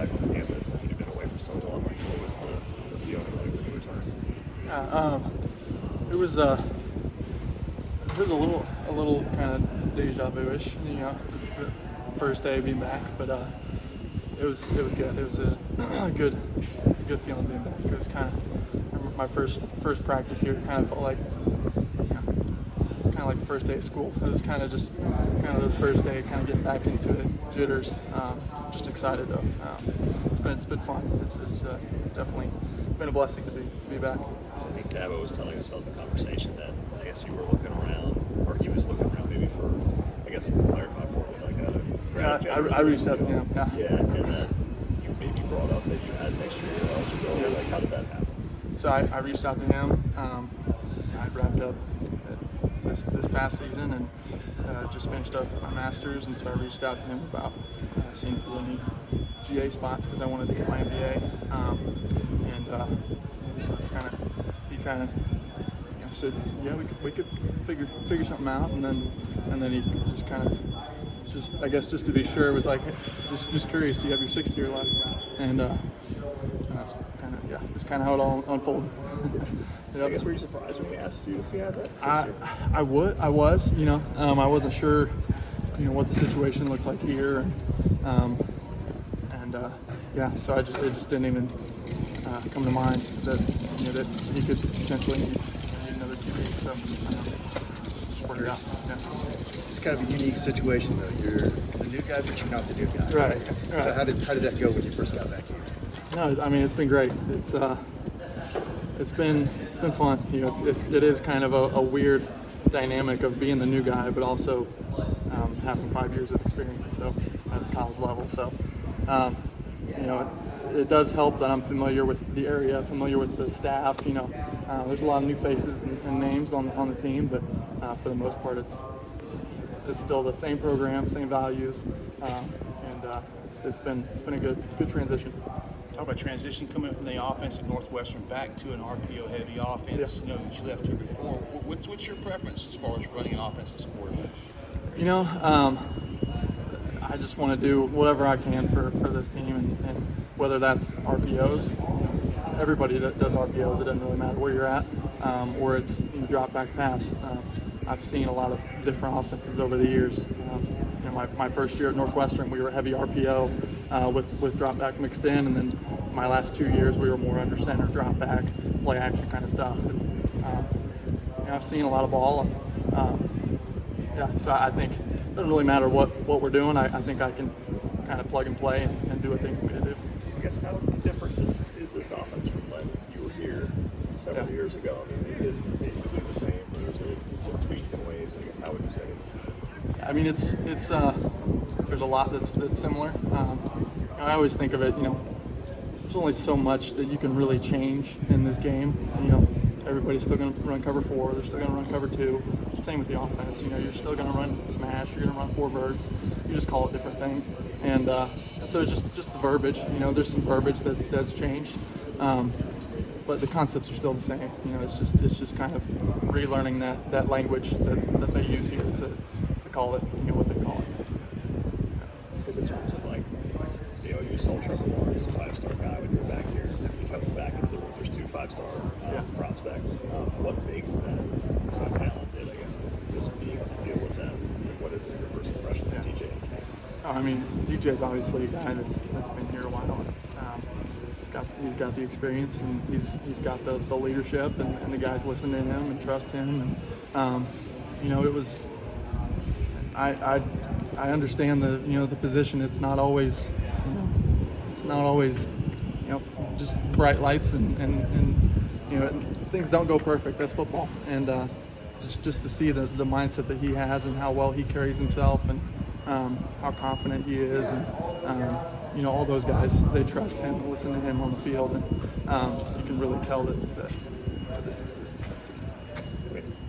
back on campus after you've been away for so long? Like, what was the feeling like when you returned? It was a little kind of deja vu-ish, you know, first day being back, but it was good. It was a good feeling being back. It was kind of my first practice here. Kind of felt like, you know, kind of like the first day of school. It was kind of those first day, kind of getting back into it, jitters. Just excited though. It's been fun. It's definitely been a blessing to be back. I think Dabo was telling us about the conversation that I guess you were looking around, or he was looking around maybe for, I guess, clarify for me, like I reached out to him. Yeah, and that you maybe brought up that you had next year eligibility. Yeah. Like, how did that happen? So I reached out to him. I wrapped up this past season and just finished up my master's, and so I reached out to him about seeing if there were any GA spots because I wanted to get my MBA. He kind of said, yeah, we could figure something out, and then he just kind of I guess just to be sure was like, just curious, do you have your 6th year left? And that's just kind of how it all unfolded. I guess were you surprised when he asked you if you had that 6th year? I was, you know, I wasn't sure, you know, what the situation looked like here, so it just didn't even come to mind that, you know, that he could potentially need another QB. So just worked it out. Yeah. It's kind of a unique situation though. You're the new guy, but you're not the new guy. Right. So how did that go when you first got back here? No, I mean, it's been great. It's been fun. You know, it is kind of a weird dynamic of being the new guy, but also having 5 years of experience. So at the college level, so you know, it does help that I'm familiar with the area, familiar with the staff. You know, there's a lot of new faces and names on the team, but for the most part, it's still the same program, same values, and it's been a good transition. Talk about transition coming from the offense at Northwestern back to an RPO-heavy offense. Yeah. You know, you left here before. What's your preference as far as running an offense as a quarterback? You know, I just want to do whatever I can for this team, and whether that's RPOs, everybody that does RPOs, it doesn't really matter where you're at, or it's drop back pass. I've seen a lot of different offenses over the years. You know, my first year at Northwestern, we were heavy RPO with drop back mixed in, and then my last 2 years we were more under center, drop back, play action kind of stuff. And you know, I've seen a lot of ball. So I think it doesn't really matter what we're doing. I think I can kind of plug and play and do what they need me to do. I guess how different is this offense from when you were here several years ago? I mean, is it basically the same, or is it tweaked in ways? I guess how would you say it's? I mean, it's there's a lot that's similar. I always think of it, you know, there's only so much that you can really change in this game. You know, everybody's still going to run cover 4. They're still going to run cover 2. Same with the offense. You know, you're still going to run smash. You're going to run 4 verts. You just call it different things. And so it's just the verbiage. You know, there's some verbiage that's changed, but the concepts are still the same. You know, it's just kind of relearning that language that they use here to call it, you know, what they call it. Because in terms of, like, you know, you saw Trevor Lawrence, a 5-star guy when you were back here, and you coming back into the room, there's 2 5-star prospects. What makes them so talented, I guess, just being on the field with them? And what are your first impressions of DJ? I mean, DJ's obviously a guy that's been here a while. He's got the experience, and he's got the leadership, and the guys listen to him and trust him. And you know, it was I understand the position. It's not always just bright lights and you know, things don't go perfect. That's football, and just to see the mindset that he has and how well he carries himself, and how confident he is, and you know, all those guys, they trust him and listen to him on the field, and you can really tell that this is his team.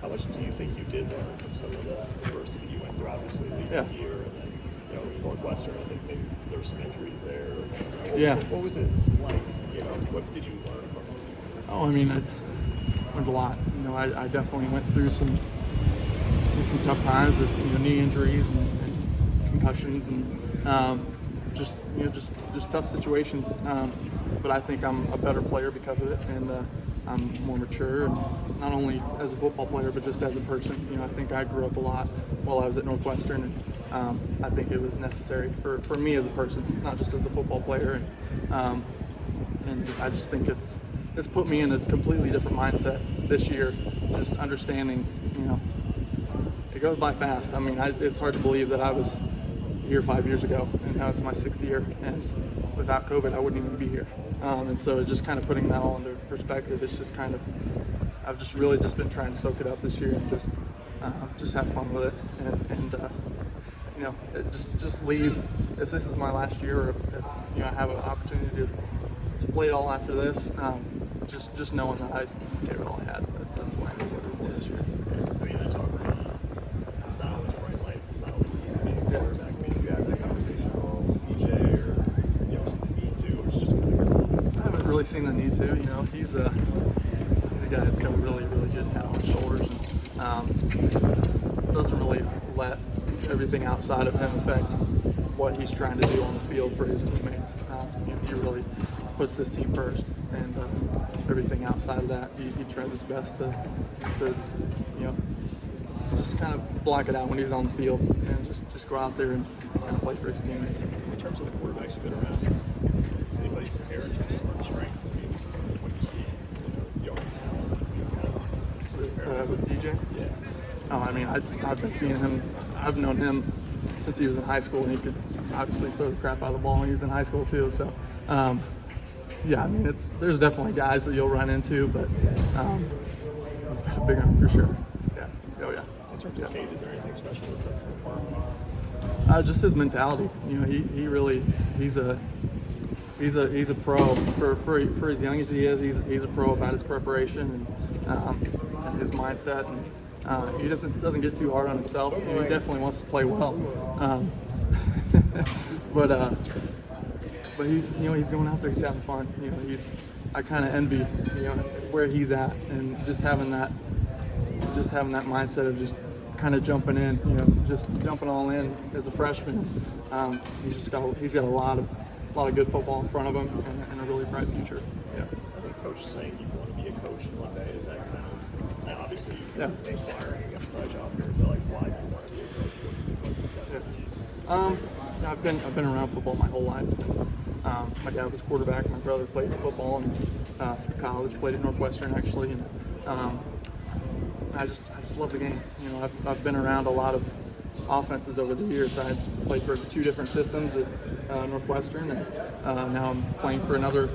How much do you think you did learn from some of the adversity you went through, obviously, leaving here, and then, you know, Northwestern, I think maybe there were some injuries there. What was it like? You know, what did you learn from it? Oh, I mean, I learned a lot. You know, I definitely went through some tough times with, you know, knee injuries and concussions, and just tough situations. But I think I'm a better player because of it, and I'm more mature, and not only as a football player, but just as a person. I think I grew up a lot while I was at Northwestern, and I think it was necessary for me as a person, not just as a football player. And I just think it's put me in a completely different mindset this year, just understanding, it goes by fast. I mean, it's hard to believe that I was here 5 years ago, and now it's my 6th year, and without COVID, I wouldn't even be here. And so just kind of putting that all into perspective, it's just kind of, I've just really just been trying to soak it up this year and just have fun with it, and just leave. If this is my last year, or if I have an opportunity to play it all after this, just knowing that I gave it all I had. That's what I'm looking for this year. I mean, I talk about it's not always bright lights. It's not always easy being a quarterback. I mean, you have that conversation with DJ, or the need to, or it's just kind of. I haven't really seen the need to. He's a guy that's got a really, really good head on his shoulders, and doesn't really let everything outside of him affect what he's trying to do on the field for his teammates. He really puts this team first, and everything outside of that, he tries his best to just kind of block it out when he's on the field, and just go out there and kind of play for his teammates. In terms of the quarterbacks you've been around, does anybody compare in terms of arm strength? I mean, when you see young talent, With DJ? Yeah. Oh, I mean, I've been seeing him. I've known him since he was in high school, and he could obviously throw the crap out of the ball when he was in high school too. So, yeah, I mean, there's definitely guys that you'll run into, but he's got a big arm for sure. Yeah. Oh yeah. In terms of Cade, is there anything special that sets him apart? Just his mentality. He really he's a pro for as young as he is. He's a pro about his preparation and his mindset, and he doesn't get too hard on himself. He definitely wants to play well, but he's going out there. He's having fun. I kind of envy where he's at, and just having that mindset of just kind of jumping in, just jumping all in as a freshman. He's got a lot of good football in front of him, and a really bright future. Yeah. I think Coach is saying you want to be a coach one day. Is that kind of, and obviously inquiring against my job here, but like, why do you want to be a coach? I've been around football my whole life. My dad was quarterback. My brother played football and through college, played at Northwestern actually, and I just love the game. I've been around a lot of offenses over the years. I played for 2 different systems at Northwestern, and now I'm playing for another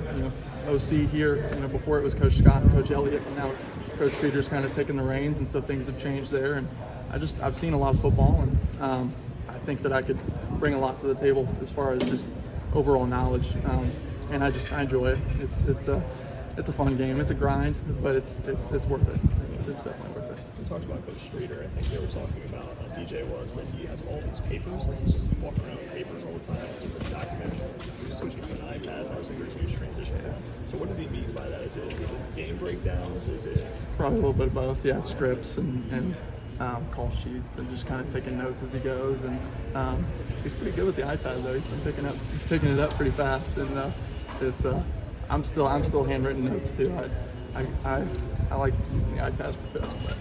OC here. Before it was Coach Scott and Coach Elliott, and now Coach Peter's kind of taking the reins, and so things have changed there. And I've seen a lot of football, and I think that I could bring a lot to the table as far as just overall knowledge. And I enjoy it. It's a fun game. It's a grind, but it's worth it. It's definitely worth it. We talked about Coach Streeter. I think they were talking about DJ was that he has all these papers. Like he's just walking around with papers all the time, different documents. He was switching to an iPad. That was like a huge transition. So what does he mean by that? Is it game breakdowns? Is it probably a little bit of both? Yeah, scripts and call sheets, and just kind of taking notes as he goes. And he's pretty good with the iPad though. He's been picking it up pretty fast, and it's I'm still handwritten notes too. I like using the iPad for film, but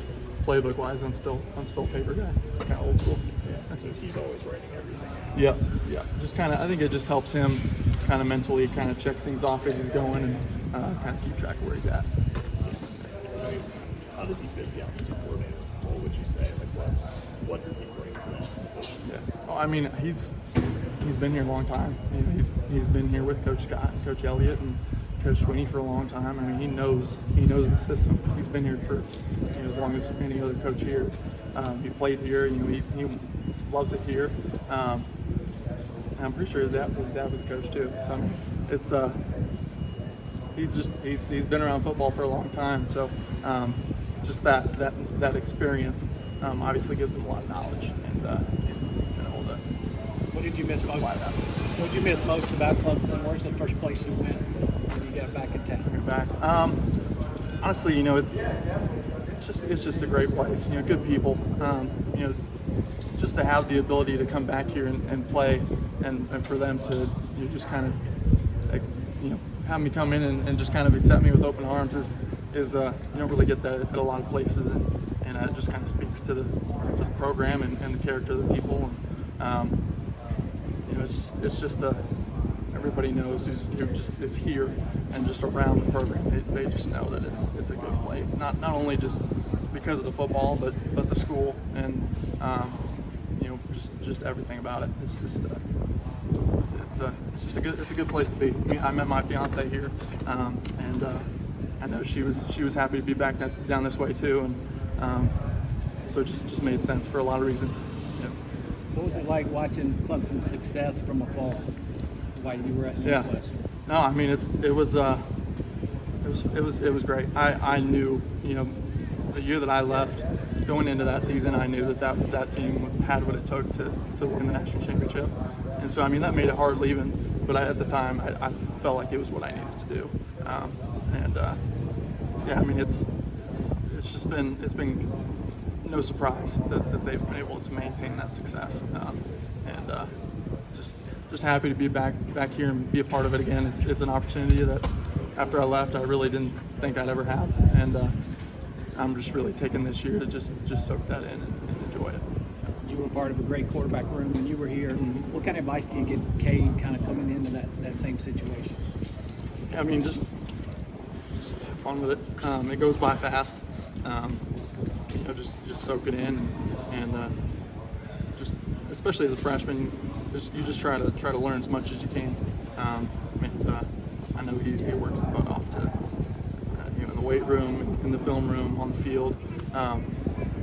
playbook wise, I'm still a paper guy, kind of old school. Yeah. So he's always writing everything. Yeah. Just kind of, I think it just helps him kind of mentally kind of check things off as he's going, and kind of keep track of where he's at. I mean, how does he fit the offensive coordinator? What would you say? Like what does he bring to that position? Yeah. Well, I mean, he's been here a long time. He's been here with Coach Scott, Coach Elliott, and Coach Swinney for a long time. I mean, he knows the system. He's been here for as long as any other coach here. He played here. He loves it here. I'm pretty sure his dad was a coach too. So I mean, it's he's been around football for a long time. So just that experience obviously gives him a lot of knowledge, and he's been able to. What did you miss most? What did you miss most about Clemson? Where's the first place you went when you got back in town? You're back. Honestly, it's just a great place. Good people. just to have the ability to come back here and play, and for them to just kind of, like, have me come in and just kind of accept me with open arms is you don't really get that at a lot of places, and it just kind of speaks to the program and the character of the people. And, it's just everybody knows who just is here and just around the program. They just know that it's a good place. Not only just because of the football, but the school and just everything about it. It's just it's a good place to be. I met my fiance here, and I know she was happy to be back down this way too, and so it just made sense for a lot of reasons. Yeah. What was it like watching Clemson's success from afar while you were at Northwestern? No, I mean it was great. I knew, the year that I left, going into that season, I knew that team had what it took to win the national championship, and so I mean that made it hard leaving. But at the time, I felt like it was what I needed to do, I mean it's been no surprise that they've been able to maintain that success, and just happy to be back here and be a part of it again. It's an opportunity that after I left I really didn't think I'd ever have, and I'm just really taking this year to just soak that in and enjoy it. You were part of a great quarterback room when you were here. Mm-hmm. What kind of advice do you give Cade kind of coming into that same situation? I mean, just have fun with it. It goes by fast. Just soak it in, and just especially as a freshman, you just try to learn as much as you can. I know he works his butt off to in the weight room, in the film room, on the field,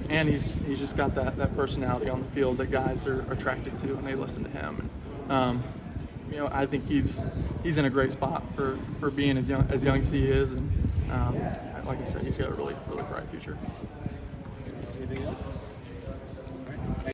and he's just got that personality on the field that guys are attracted to, and they listen to him. And I think he's in a great spot for being as young as he is, and like I said, he's got a really, really bright future. Anything else?